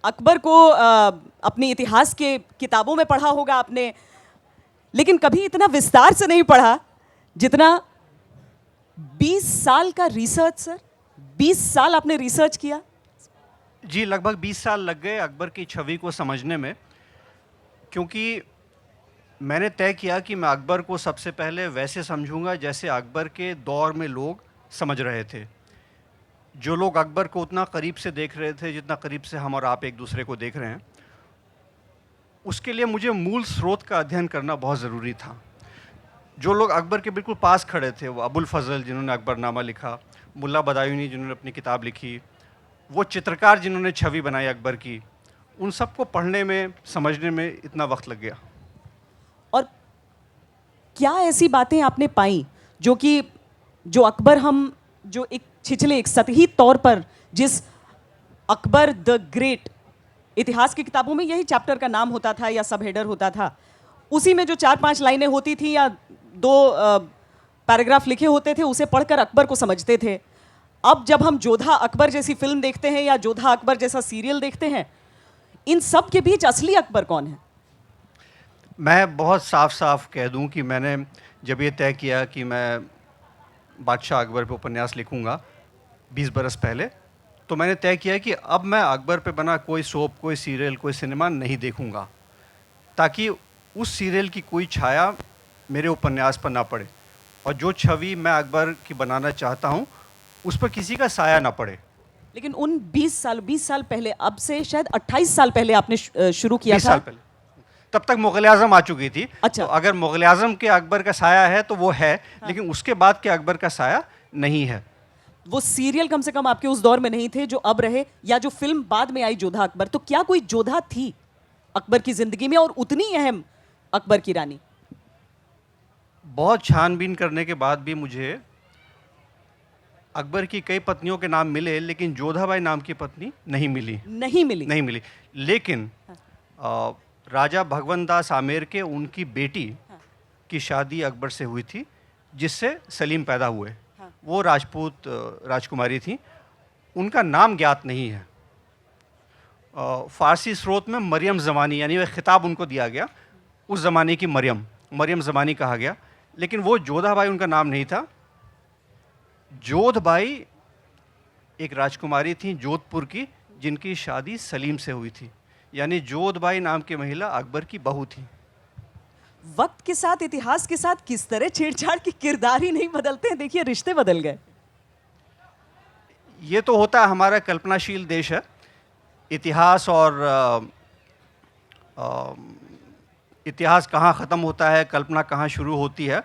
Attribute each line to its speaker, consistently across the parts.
Speaker 1: अकबर को अपनी इतिहास के किताबों में पढ़ा होगा आपने, लेकिन कभी इतना विस्तार से नहीं पढ़ा जितना 20 साल का रिसर्च। सर 20 साल आपने रिसर्च किया?
Speaker 2: जी, लगभग 20 साल लग गए अकबर की छवि को समझने में, क्योंकि मैंने तय किया कि मैं अकबर को सबसे पहले वैसे समझूंगा जैसे अकबर के दौर में लोग समझ रहे थे। जो लोग अकबर को उतना करीब से देख रहे थे जितना करीब से हम और आप एक दूसरे को देख रहे हैं, उसके लिए मुझे मूल स्रोत का अध्ययन करना बहुत ज़रूरी था। जो लोग अकबर के बिल्कुल पास खड़े थे, वो अबुल फजल जिन्होंने अकबरनामा लिखा, मुल्ला बदायूनी जिन्होंने अपनी किताब लिखी, वो चित्रकार जिन्होंने छवि बनाई अकबर की, उन सबको पढ़ने में, समझने में इतना वक्त लग गया।
Speaker 1: और क्या ऐसी बातें आपने पाई जो अकबर हम जो एक छिछले एक सतही तौर पर जिस अकबर द ग्रेट इतिहास की किताबों में यही चैप्टर का नाम होता था या सब हेडर होता था, उसी में जो 4-5 लाइनें होती थी या 2 पैराग्राफ लिखे होते थे, उसे पढ़कर अकबर को समझते थे। अब जब हम जोधा अकबर जैसी फिल्म देखते हैं या जोधा अकबर जैसा सीरियल देखते हैं, इन सब के बीच असली अकबर कौन है?
Speaker 2: मैं बहुत साफ साफ कह दूं कि मैंने जब ये तय किया कि मैं बादशाह अकबर पे उपन्यास लिखूंगा 20 बरस पहले, तो मैंने तय किया कि अब मैं अकबर पे बना कोई सोप, कोई सीरियल, कोई सिनेमा नहीं देखूंगा, ताकि उस सीरियल की कोई छाया मेरे उपन्यास पर ना पड़े और जो छवि मैं अकबर की बनाना चाहता हूं उस पर किसी का साया ना पड़े।
Speaker 1: लेकिन उन 20 साल पहले, अब से शायद 28 साल पहले आपने शुरू किया
Speaker 2: 20
Speaker 1: था।
Speaker 2: साल पहले, तब तक मुग़ल आज़म आ चुकी थी।
Speaker 1: अच्छा।
Speaker 2: तो अगर मुग़ल आज़म के अकबर का साया है तो वो है,
Speaker 1: हाँ।
Speaker 2: लेकिन उसके बाद के अकबर का साया नहीं है।
Speaker 1: वो सीरियल कम से कम आपके उस दौर में नहीं थे जो अब रहे, या जो फिल्म बाद में आई जोधा अकबर, तो क्या कोई जोधा थी अकबर की जिंदगी में और उतनी अहम अकबर की रानी?
Speaker 2: बहुत छानबीन करने के बाद भी मुझे अकबर की कई पत्नियों के नाम मिले, लेकिन जोधाबाई नाम की पत्नी नहीं मिली। नहीं मिली। लेकिन राजा भगवंत दास आमेर के उनकी बेटी की शादी अकबर से हुई थी, जिससे सलीम पैदा हुए। वो राजपूत राजकुमारी थी, उनका नाम ज्ञात नहीं है। फ़ारसी स्रोत में मरियम ज़मानी, यानी वह खिताब उनको दिया गया, उस ज़माने की मरियम ज़मानी कहा गया, लेकिन वो जोधाबाई उनका नाम नहीं था। जोधबाई एक राजकुमारी थी जोधपुर की, जिनकी शादी सलीम से हुई थी, यानी जोधबाई नाम की महिला अकबर की बहू थी।
Speaker 1: वक्त के साथ, इतिहास के साथ किस तरह छेड़छाड़ की किरदार ही नहीं बदलते हैं, देखिए रिश्ते बदल गए।
Speaker 2: ये तो होता है, हमारा कल्पनाशील देश है। इतिहास और इतिहास कहाँ ख़त्म होता है, कल्पना कहाँ शुरू होती है,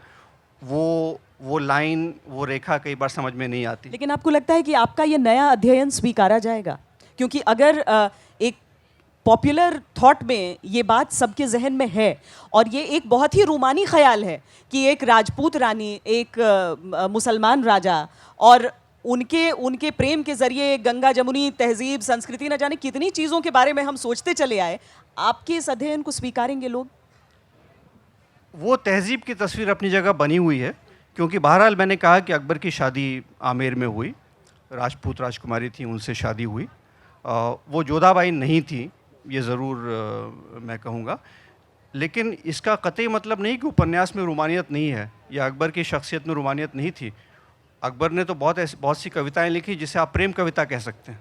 Speaker 2: वो लाइन, वो रेखा कई बार समझ में नहीं आती।
Speaker 1: लेकिन आपको लगता है कि आपका ये नया अध्ययन स्वीकारा जाएगा? क्योंकि अगर एक पॉपुलर थॉट में ये बात सबके जहन में है, और ये एक बहुत ही रूमानी ख्याल है कि एक राजपूत रानी, एक मुसलमान राजा, और उनके प्रेम के जरिए गंगा जमुनी तहजीब, संस्कृति, न जाने कितनी चीज़ों के बारे में हम सोचते चले आए, आपके इस अध्ययन को स्वीकारेंगे लोग?
Speaker 2: वो तहजीब की तस्वीर अपनी जगह बनी हुई है, क्योंकि बहरहाल मैंने कहा कि अकबर की शादी आमेर में हुई, राजपूत राजकुमारी थी, उनसे शादी हुई। वो जोधाबाई नहीं थी, ये ज़रूर मैं कहूँगा, लेकिन इसका कतई मतलब नहीं कि उपन्यास में रूमानियत नहीं है या अकबर की शख्सियत में रूमानियत नहीं थी। अकबर ने तो बहुत सी कविताएं लिखी जिसे आप प्रेम कविता कह सकते हैं।